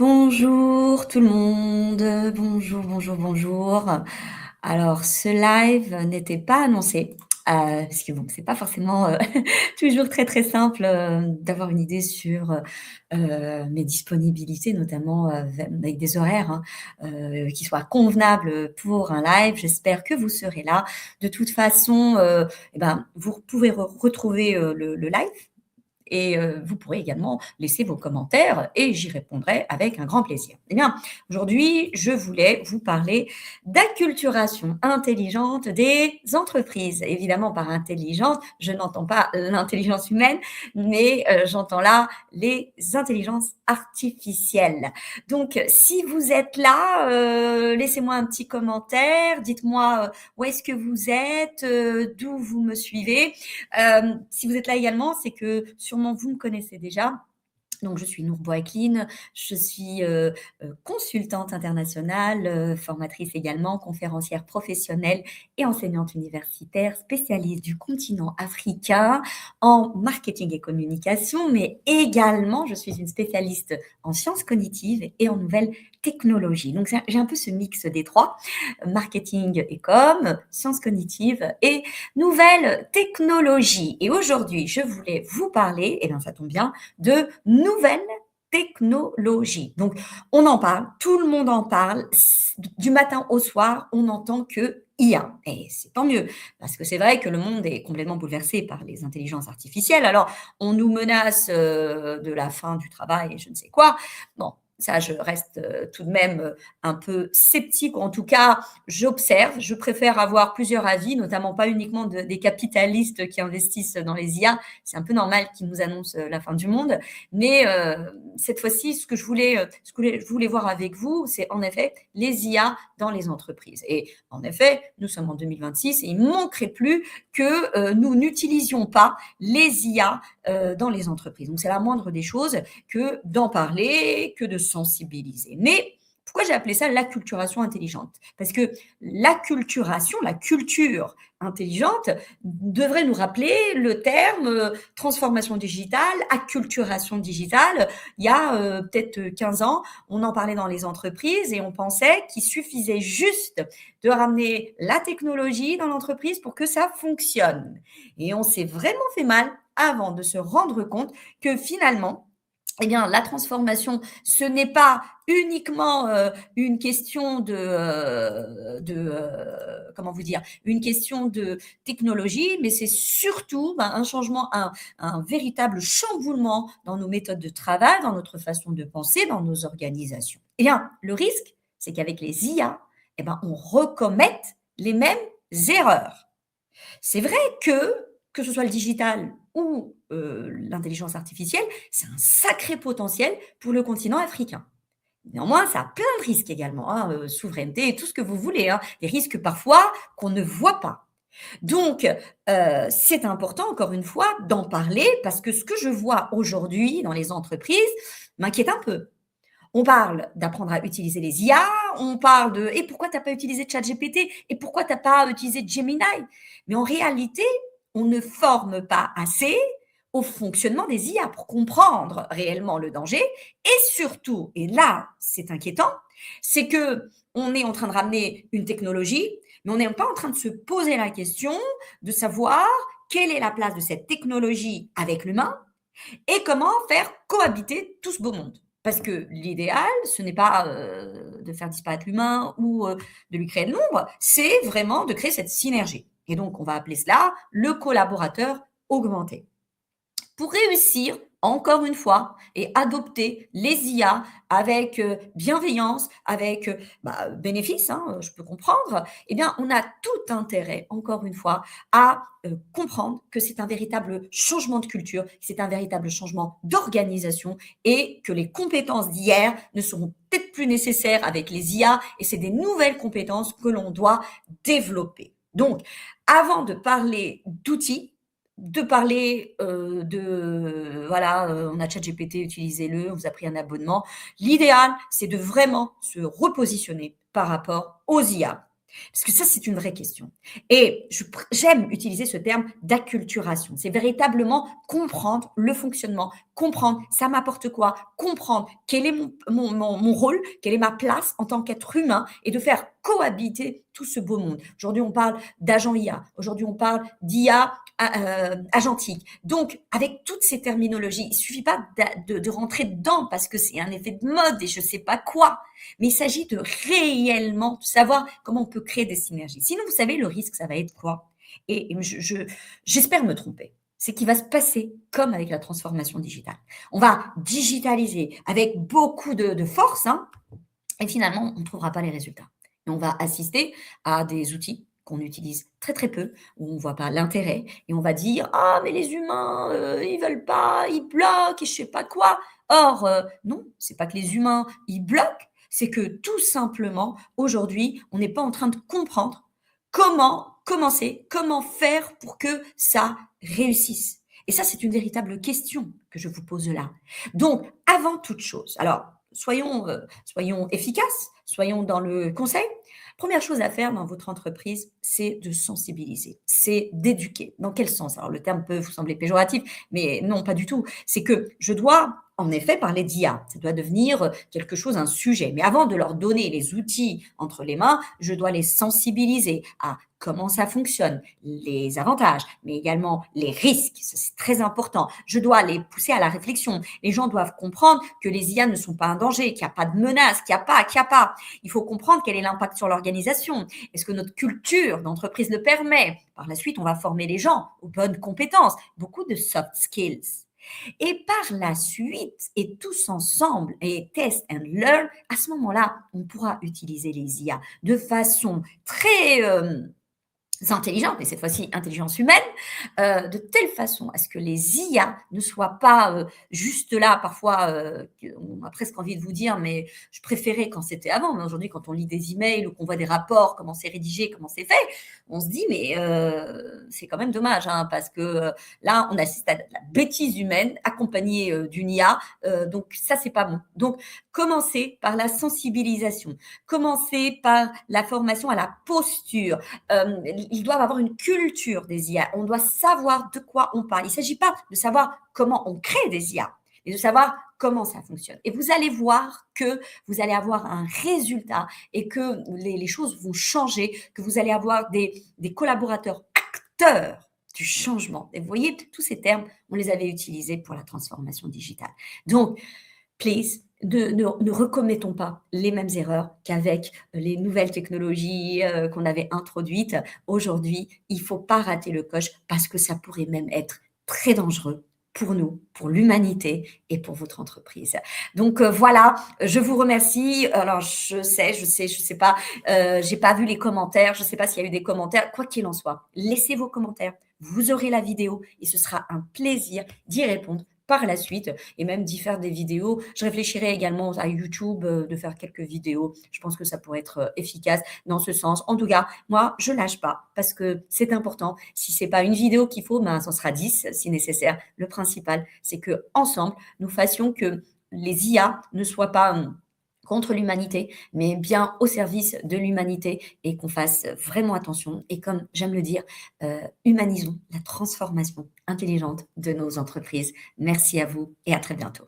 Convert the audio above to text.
Bonjour tout le monde, bonjour, bonjour, bonjour. Alors ce live n'était pas annoncé, parce que bon, c'est pas forcément, toujours très, très simple, d'avoir une idée sur, mes disponibilités, notamment, avec des horaires, hein, qui soient convenables pour un live. J'espère que vous serez là. De toute façon, vous pouvez retrouver, le live et vous pourrez également laisser vos commentaires et j'y répondrai avec un grand plaisir. Eh bien, aujourd'hui, je voulais vous parler d'acculturation intelligente des entreprises. Évidemment, par intelligence, je n'entends pas l'intelligence humaine, mais j'entends là les intelligences artificielles. Donc, si vous êtes là, laissez-moi un petit commentaire, dites-moi où est-ce que vous êtes, d'où vous me suivez. Si vous êtes là également, c'est que sûrement vous me connaissez déjà. Donc je suis Nour Bouaklin, je suis, consultante internationale, formatrice également, conférencière professionnelle et enseignante universitaire, spécialiste du continent africain en marketing et communication, mais également je suis une spécialiste en sciences cognitives et en nouvelles technologies. Donc j'ai un peu ce mix des 3, marketing et com, sciences cognitives et nouvelles technologies. Et aujourd'hui, je voulais vous parler, et bien ça tombe bien, de nouvelles technologies. Donc, on en parle, tout le monde en parle. Du matin au soir, on n'entend que IA. Et c'est tant mieux, parce que c'est vrai que le monde est complètement bouleversé par les intelligences artificielles. Alors, on nous menace de la fin du travail et je ne sais quoi. Bon, ça, je reste tout de même un peu sceptique, ou en tout cas, j'observe. Je préfère avoir plusieurs avis, notamment pas uniquement des capitalistes qui investissent dans les IA. C'est un peu normal qu'ils nous annoncent la fin du monde. Mais cette fois-ci, ce que je voulais voir avec vous, c'est en effet les IA dans les entreprises. Et en effet, nous sommes en 2026 et il ne manquerait plus que nous n'utilisions pas les IA dans les entreprises. Donc, c'est la moindre des choses que d'en parler, que de sensibiliser. Mais pourquoi j'ai appelé ça l'acculturation intelligente? Parce que l'acculturation, la culture intelligente, devrait nous rappeler le terme transformation digitale, acculturation digitale. Il y a peut-être 15 ans, on en parlait dans les entreprises et on pensait qu'il suffisait juste de ramener la technologie dans l'entreprise pour que ça fonctionne. Et on s'est vraiment fait mal avant de se rendre compte que finalement, eh bien, la transformation, ce n'est pas uniquement une question comment vous dire, une question de technologie, mais c'est surtout un changement, un véritable chamboulement dans nos méthodes de travail, dans notre façon de penser, dans nos organisations. Eh bien, le risque, c'est qu'avec les IA, eh ben, on recommette les mêmes erreurs. C'est vrai que ce soit le digital ou l'intelligence artificielle, c'est un sacré potentiel pour le continent africain. Néanmoins, ça a plein de risques également, hein, souveraineté et tout ce que vous voulez, hein, des risques parfois qu'on ne voit pas. Donc, c'est important, encore une fois, d'en parler parce que ce que je vois aujourd'hui dans les entreprises m'inquiète un peu. On parle d'apprendre à utiliser les IA, on parle de et pourquoi tu as pas utilisé ChatGPT et pourquoi tu as pas utilisé Gemini? Mais en réalité, on ne forme pas assez au fonctionnement des IA pour comprendre réellement le danger et surtout, et là, c'est inquiétant, c'est que on est en train de ramener une technologie, mais on n'est pas en train de se poser la question de savoir quelle est la place de cette technologie avec l'humain et comment faire cohabiter tout ce beau monde. Parce que l'idéal, ce n'est pas de faire disparaître l'humain ou de lui créer de l'ombre, c'est vraiment de créer cette synergie. Et donc, on va appeler cela le collaborateur augmenté. Pour réussir, encore une fois, et adopter les IA avec bienveillance, avec bénéfice, hein, je peux comprendre, eh bien, on a tout intérêt, encore une fois, à comprendre que c'est un véritable changement de culture, c'est un véritable changement d'organisation et que les compétences d'hier ne seront peut-être plus nécessaires avec les IA et c'est des nouvelles compétences que l'on doit développer. Donc, avant de parler d'outils, de parler voilà, on a ChatGPT, utilisez-le, on vous a pris un abonnement. L'idéal, c'est de vraiment se repositionner par rapport aux IA. Parce que ça, c'est une vraie question. Et j'aime utiliser ce terme d'acculturation. C'est véritablement comprendre le fonctionnement, comprendre ça m'apporte quoi, comprendre quel est mon rôle, quelle est ma place en tant qu'être humain et de faire cohabiter tout ce beau monde. Aujourd'hui, on parle d'agent IA, aujourd'hui, on parle d'IA agentique. Donc, avec toutes ces terminologies, il ne suffit pas de rentrer dedans parce que c'est un effet de mode et je ne sais pas quoi, mais il s'agit de réellement savoir comment on peut créer des synergies. Sinon, vous savez, le risque, ça va être quoi? Et j'espère me tromper. C'est qu'il va se passer comme avec la transformation digitale. On va digitaliser avec beaucoup de force, hein, et finalement, on ne trouvera pas les résultats. Et on va assister à des outils qu'on utilise très très peu, où on ne voit pas l'intérêt, et on va dire ah mais les humains ils veulent pas, ils bloquent et je sais pas quoi. Or non, c'est pas que les humains ils bloquent, c'est que tout simplement aujourd'hui on n'est pas en train de comprendre comment commencer, comment faire pour que ça réussisse. Et ça c'est une véritable question que je vous pose là. Donc avant toute chose, alors soyons efficaces, soyons dans le conseil. Première chose à faire dans votre entreprise, c'est de sensibiliser, c'est d'éduquer. Dans quel sens? Alors le terme peut vous sembler péjoratif, mais non, pas du tout. C'est que je dois en effet parler d'IA. Ça doit devenir quelque chose, un sujet. Mais avant de leur donner les outils entre les mains, je dois les sensibiliser à comment ça fonctionne, les avantages, mais également les risques. Ça, c'est très important. Je dois les pousser à la réflexion. Les gens doivent comprendre que les IA ne sont pas un danger, qu'il n'y a pas de menace, qu'il n'y a pas, qu'il n'y a pas. Il faut comprendre quel est l'impact sur l'organisation. Est-ce que notre culture d'entreprise le permet? Par la suite, on va former les gens aux bonnes compétences, beaucoup de soft skills. Et par la suite, et tous ensemble, et test and learn, à ce moment-là, on pourra utiliser les IA de façon très intelligente, mais cette fois-ci intelligence humaine, de telle façon à ce que les IA ne soient pas juste là, parfois, on a presque envie de vous dire, mais je préférais quand c'était avant, mais aujourd'hui, quand on lit des emails ou qu'on voit des rapports, comment c'est rédigé, comment c'est fait, on se dit, mais c'est quand même dommage, hein, parce que là, on assiste à de la bêtise humaine accompagnée d'une IA, donc ça, c'est pas bon. Donc, commencez par la sensibilisation, commencez par la formation à la posture, ils doivent avoir une culture des IA. On doit savoir de quoi on parle. Il ne s'agit pas de savoir comment on crée des IA, mais de savoir comment ça fonctionne. Et vous allez voir que vous allez avoir un résultat et que les choses vont changer, que vous allez avoir des collaborateurs acteurs du changement. Et vous voyez, tous ces termes, on les avait utilisés pour la transformation digitale. Donc, please, ne recommettons pas les mêmes erreurs qu'avec les nouvelles technologies qu'on avait introduites. Aujourd'hui, il ne faut pas rater le coche parce que ça pourrait même être très dangereux pour nous, pour l'humanité et pour votre entreprise. Donc voilà, je vous remercie. Alors je sais pas, j'ai pas vu les commentaires, je sais pas s'il y a eu des commentaires. Quoi qu'il en soit, laissez vos commentaires. Vous aurez la vidéo et ce sera un plaisir d'y répondre par la suite et même d'y faire des vidéos. Je réfléchirai également à YouTube, de faire quelques vidéos. Je pense que ça pourrait être efficace dans ce sens. En tout cas, moi, je lâche pas parce que c'est important. Si c'est pas une vidéo qu'il faut, ben, ça sera 10 si nécessaire. Le principal, c'est que ensemble, nous fassions que les IA ne soient pas contre l'humanité, mais bien au service de l'humanité et qu'on fasse vraiment attention. Et comme j'aime le dire, humanisons la transformation intelligente de nos entreprises. Merci à vous et à très bientôt.